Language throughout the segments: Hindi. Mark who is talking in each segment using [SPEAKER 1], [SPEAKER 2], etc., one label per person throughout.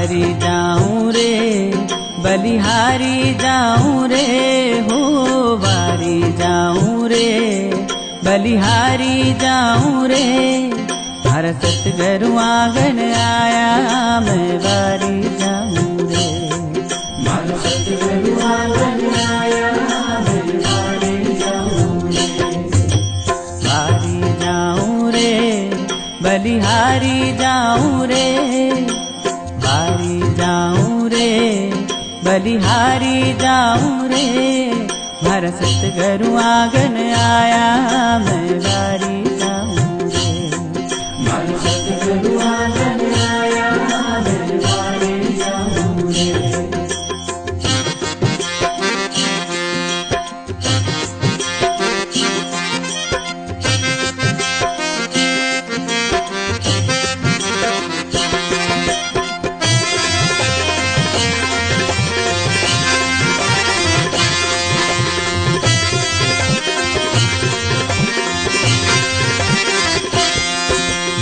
[SPEAKER 1] बारी जाऊं रे बलिहारी जाऊं रे हो, बारी जाऊं रे बलिहारी जाऊं रे। हर सतगुरु आंगन आया मैं बारी जाऊं रे,
[SPEAKER 2] हर सतगुरु आंगन आया मैं बारी जाऊं रे।
[SPEAKER 1] बारी जाऊं रे बलिहारी जाऊं रे, बारी जाऊं रे बलिहारी जाऊं रे। हर सतगुरु आंगन आया मैं बारी जाऊं रे,
[SPEAKER 2] हर सतगुरु आंगन आया मैं बारी जाऊं रे।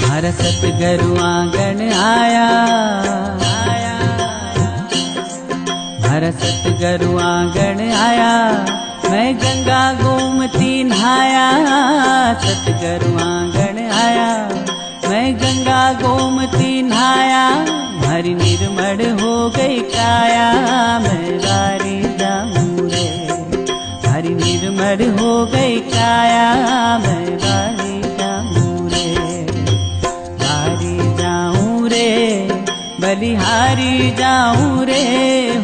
[SPEAKER 1] हर सतगुरु आंगन आया, हर सतगुरु आंगन आया मैं गंगा गोमती नहाया। सतगुरु आंगन आया मैं गंगा गोमती नहाया। हरि निर्मल हो गई काया मैं बारी जाऊं रे, हरि निर्मल हो गई काया मैं बारी जाऊं रे। बारी जाऊं रे बलिहारी जाऊं रे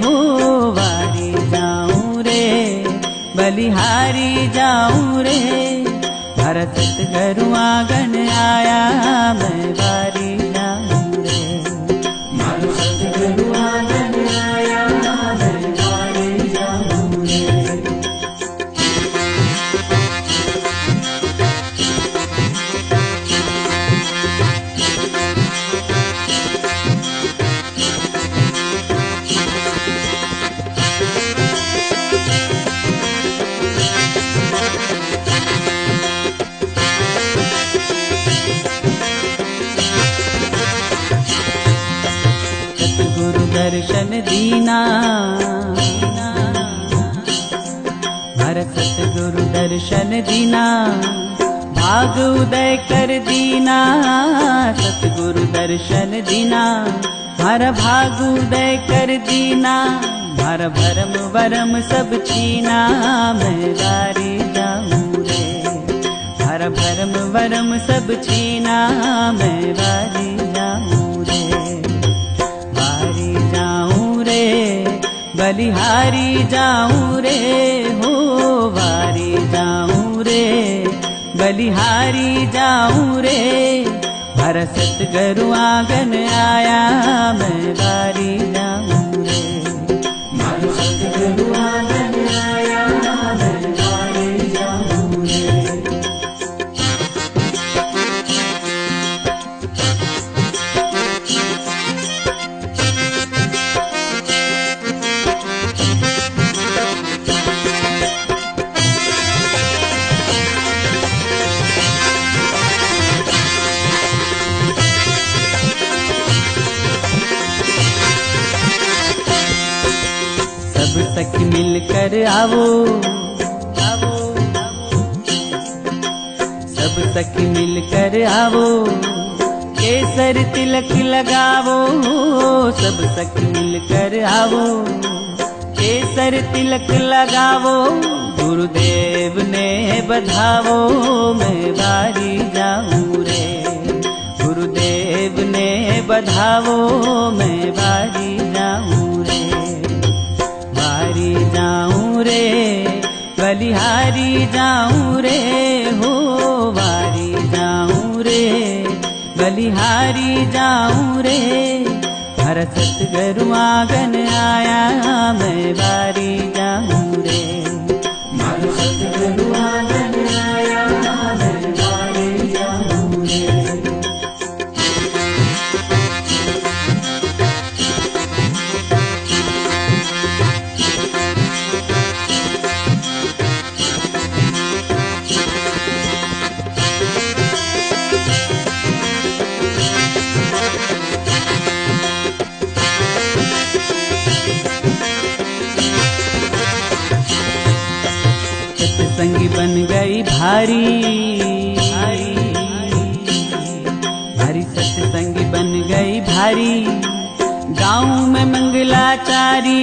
[SPEAKER 1] हो, बारी जाऊं रे बलिहारी जाऊं रे। हर सतगुरु आंगन आया मैं बारी जाऊं रे,
[SPEAKER 2] हर सतगुरु आंगन आया मैं बारी जाऊं रे।
[SPEAKER 1] सतगुरु दर्शन दीना, हर सतगुरु दर्शन दीना। भाग उदय कर दीना, सतगुरु दर्शन दीना। हर भाग उदय कर दीना, हर भरम वरम सब छीना मैं बारी जाऊं रे। हर भरम वरम सब छीना मैं बारी जाऊं रे। बारी जाऊं रे बलिहारी जाऊं रे हो, बारी जाऊं रे बलिहारी जाऊं रे। हर सतगुरु आंगन आया मैं बारी जाऊं रे,
[SPEAKER 2] हर सतगुरु आंगन आया मैं बारी जाऊं रे।
[SPEAKER 1] सब सखी मिलकर आओ, आओ सब सखी मिलकर आओ। केसर तिलक लगावो, सब सखी मिलकर आओ। केसर तिलक लगावो, गुरुदेव ने बधावो मैं बारी जाऊं रे। गुरुदेव ने बधावो मैं बारी जाऊं रे। बारी जाऊं रे बलिहारी जाऊं रे हो, बारी जाऊं रे बलिहारी जाऊं रे। हर सतगुरु आंगन आया मैं बारी जाऊं रे,
[SPEAKER 2] हर सतगुरु आंगन आया मैं बारी जाऊं रे।
[SPEAKER 1] भारी भारी सत्संगी बन गई भारी, गाँव में मंगलाचारी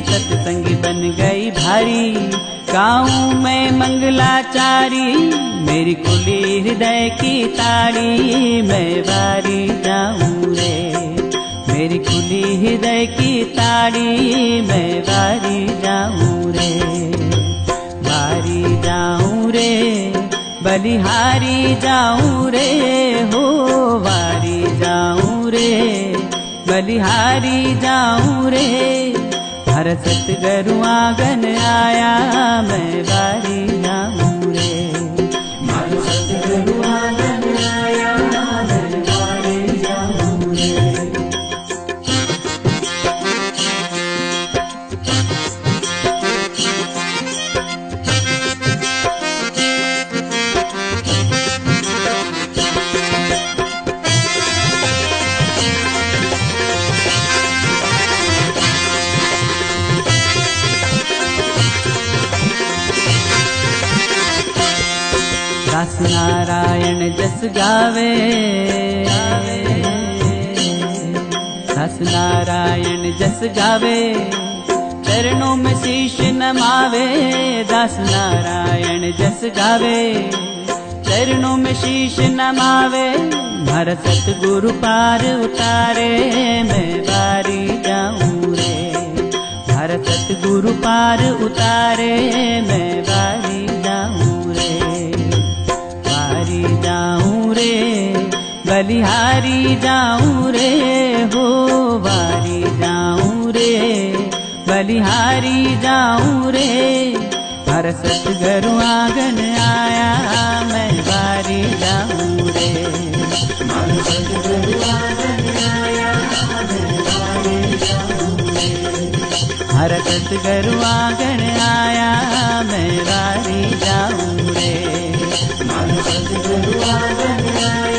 [SPEAKER 1] सत्संगी बन गई भारी, गाँव में मंगलाचारी। मेरी खुली हृदय की ताड़ी मैं बारी जाऊं रे, मेरी खुली हृदय की ताड़ी मैं बारी जाऊं रे, बारी जाऊं रे, बलिहारी जाऊं रे, हो बारी जाऊं रे, बलिहारी जाऊं रे। हर सतगुरु आंगन आया मैं बारी जाऊं रे,
[SPEAKER 2] मारो सतगुरु आंगन आया मैं बारी जाऊं रे।
[SPEAKER 1] दास नारायण जस गावे, दास नारायण जस गावे, चरणों में शीश नमावे। दास नारायण जस गावे, चरणों में शीश नमावे। हर सतगुरु पार उतारे मैं बारी जाऊं रे, हर सतगुरु पार उतारे मैं बारी जाऊं रे, बारी जाऊं रे, बलिहारी जाऊं रे, हो बारी जाऊं रे, बलिहारी जाऊं रे। हर सतगुरु आंगन आया मैं बारी जाऊं रे,
[SPEAKER 2] मारो सतगुरु आंगन आया मैं बारी जाऊं रे।
[SPEAKER 1] हर सतगुरु आंगन आया मैं बारी जाऊं रे,
[SPEAKER 2] मारो सतगुरु आंगन आया